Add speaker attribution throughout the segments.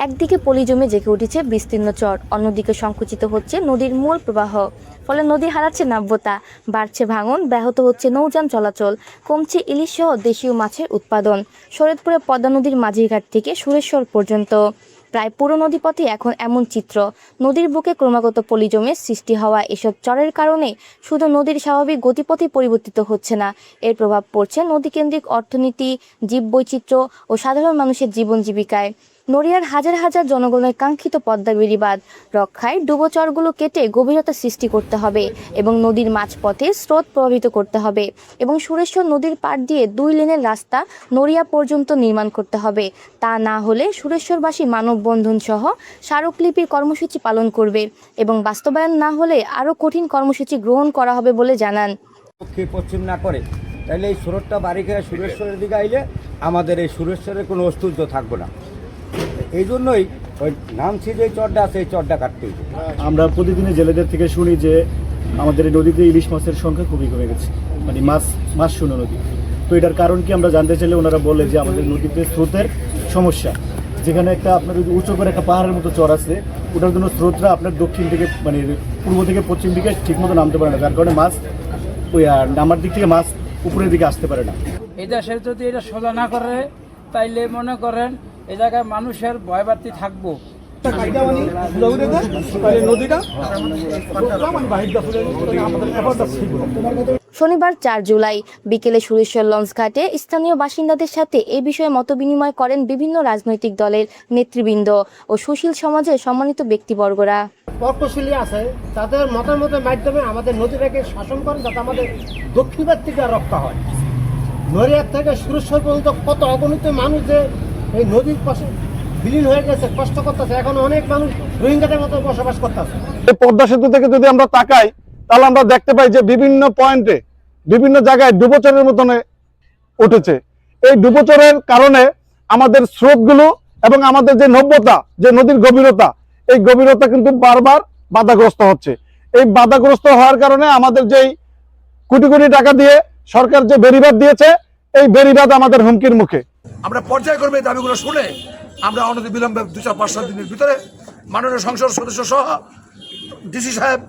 Speaker 1: একদিকে পলি জমে জেগে উঠেছে বিস্তীর্ণ চর, অন্যদিকে সংকুচিত হচ্ছে নদীর মূল প্রবাহ। ফলে নদী হারাচ্ছে নাব্যতা, বাড়ছে ভাঙন, ব্যাহত হচ্ছে নৌযান চলাচল, কমছে ইলিশ সহ দেশীয় মাছের উৎপাদন। শরীয়তপুরে পদ্মা নদীর মাঝিঘাট থেকে সুরেশ্বর পর্যন্ত প্রায় পুরো নদীপথে এখন এমন চিত্র। নদীর বুকে ক্রমাগত পলি জমে সৃষ্টি হওয়া এসব চরের কারণে শুধু নদীর স্বাভাবিক গতিপথই পরিবর্তিত হচ্ছে না, এর প্রভাব পড়ছে নদীকেন্দ্রিক অর্থনীতি, জীববৈচিত্র্য ও সাধারণ মানুষের জীবন জীবিকায়। নড়িয়ার হাজার হাজার জনগণের কাঙ্ক্ষিত পদ্মা বেড়িবাঁধ রক্ষায় ডুবোচরগুলো কেটে গভীরতা সৃষ্টি করতে হবে এবং নদীর মাঝপথে স্রোত প্রভাবিত করতে হবে এবং সুরেশ্বর নদীর পাড় দিয়ে 2 লেনের রাস্তা নড়িয়া পর্যন্ত নির্মাণ করতে হবে। তা না হলে সুরেশ্বরবাসী মানববন্ধন সহ স্মারকলিপির কর্মসূচি পালন করবে এবং বাস্তবায়ন না হলে আরও কঠিন কর্মসূচি গ্রহণ করা হবে বলে জানান।
Speaker 2: পশ্চিম না করে তাহলে এই স্রোতটা বাড়ি খেয়ে সুরেশ্বরের দিকে আইলে আমাদের এই সুরেশ্বরের কোনো অস্তিত্ব থাকবে না। এই জন্যই ওই নামছি যে চরটা আছে এই চরটা কাটতে হবে।
Speaker 3: আমরা প্রতিদিনই জেলেদের থেকে শুনি যে আমাদের এই নদীতে ইলিশ মাছের সংখ্যা খুবই কমে গেছে, মানে মাছ শূন্য নদী। তো এটার কারণ কি আমরা জানতে চাইলে ওনারা বলে যে আমাদের নদীতে স্রোতের সমস্যা। যেখানে একটা আপনার যদি উঁচু করে একটা পাহাড়ের মতো চর আছে, ওটার জন্য স্রোতরা আপনার দক্ষিণ থেকে মানে পূর্ব থেকে পশ্চিম দিকে ঠিকমতো নামতে পারে না, যার কারণে মাছ ওই নামার দিক থেকে মাছ উপরের দিকে আসতে পারে না।
Speaker 4: এই দেশের যদি এটা সোজা না করে তাইলে মনে করেন এই জায়গায় মানুষের ভয়বার্তি থাকবো।
Speaker 1: শনিবার 4 জুলাই বিকেলে সুরেশ্বর লঞ্চঘাটে স্থানীয় বাসিন্দাদের সাথে এই বিষয়ে মতবিনিময় করেন বিভিন্ন রাজনৈতিক দলের নেতৃবৃন্দ ও সুশীল সমাজের সম্মানিত ব্যক্তিবর্গরা।
Speaker 5: প্রকৌশলী আছে তাদের মতামতের মাধ্যমে আমাদের নদীটাকে শাসন করেন যাতে আমাদের দক্ষিণ দিক থেকে রক্ষা হয়। নড়িয়া থেকে সুরেশ্বর পর্যন্ত কত অগণিত মানুষ যে এই নদীর পাশে বিলীন হয়ে গেছে, কষ্ট করতেছে। এখন অনেক মানুষ রোহিঙ্গাদের মতো বসবাস করতেছে।
Speaker 6: এই পদ্মা সেতু থেকে যদি আমরা তাকাই তাহলে আমরা দেখতে পাই যে বিভিন্ন পয়েন্টে বিভিন্ন জায়গায় ডুবোচরের মতন উঠেছে। এই ডুবোচরের কারণে আমাদের স্রোতগুলো এবং আমাদের যে নব্যতা, যে নদীর গভীরতা, এই গভীরতা কিন্তু বারবার বাধাগ্রস্ত হচ্ছে। এই বাধাগ্রস্ত হওয়ার কারণে আমাদের যেই কোটি কোটি টাকা দিয়ে সরকার যে বেড়িবাঁধ দিয়েছে, এই বেড়িবাঁধ আমাদের হুমকির মুখে।
Speaker 7: আমরা পর্যায়ক্রমে এই দাবিগুলো শুনে আমরা অনতি বিলম্বে 2-4-5 দিনের ভিতরে মাননীয় সংসদ সদস্য সহ ডিসি সাহেব,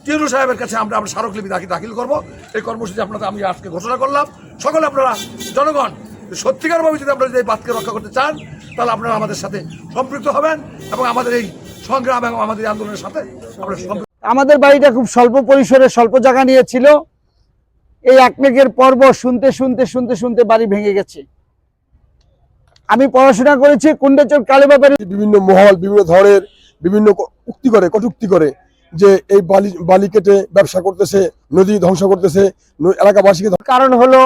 Speaker 7: টিউরু সাহেবের কাছে আমরা স্মারকলিপি দাখিল করব। এই কর্মসূচি আপনাদের আমি আজকে ঘোষণা করলাম। সকলে আপনারা জনগণ সত্যিকারভাবে যদি আপনারা এই বাঁধকে রক্ষা করতে চান তাহলে আপনারা আমাদের সাথে সম্পৃক্ত হবেন এবং আমাদের এই সংগ্রাম এবং আমাদের আন্দোলনের সাথে
Speaker 6: আমাদের বাড়িটা খুব স্বল্প পরিসরে স্বল্প জায়গা নিয়েছিল। এই একমেকের পর্ব শুনতে শুনতে শুনতে শুনতে বাড়ি ভেঙে গেছে। আমি পড়াশোনা করেছি কুন্ডেচর কালীবাড়ি।
Speaker 8: বিভিন্ন মহল বিভিন্ন ধরনের বিভিন্ন কটূক্তি করে যে এই বালি কেটে ব্যবসা করতেছে, নদী ধ্বংস করতেছে এলাকাবাসীকে।
Speaker 9: কারণ হলো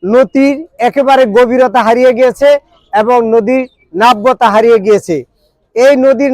Speaker 9: নদীর একেবারে গভীরতা হারিয়ে গিয়েছে এবং নদীর নাব্যতা হারিয়ে গিয়েছে। এই নদীর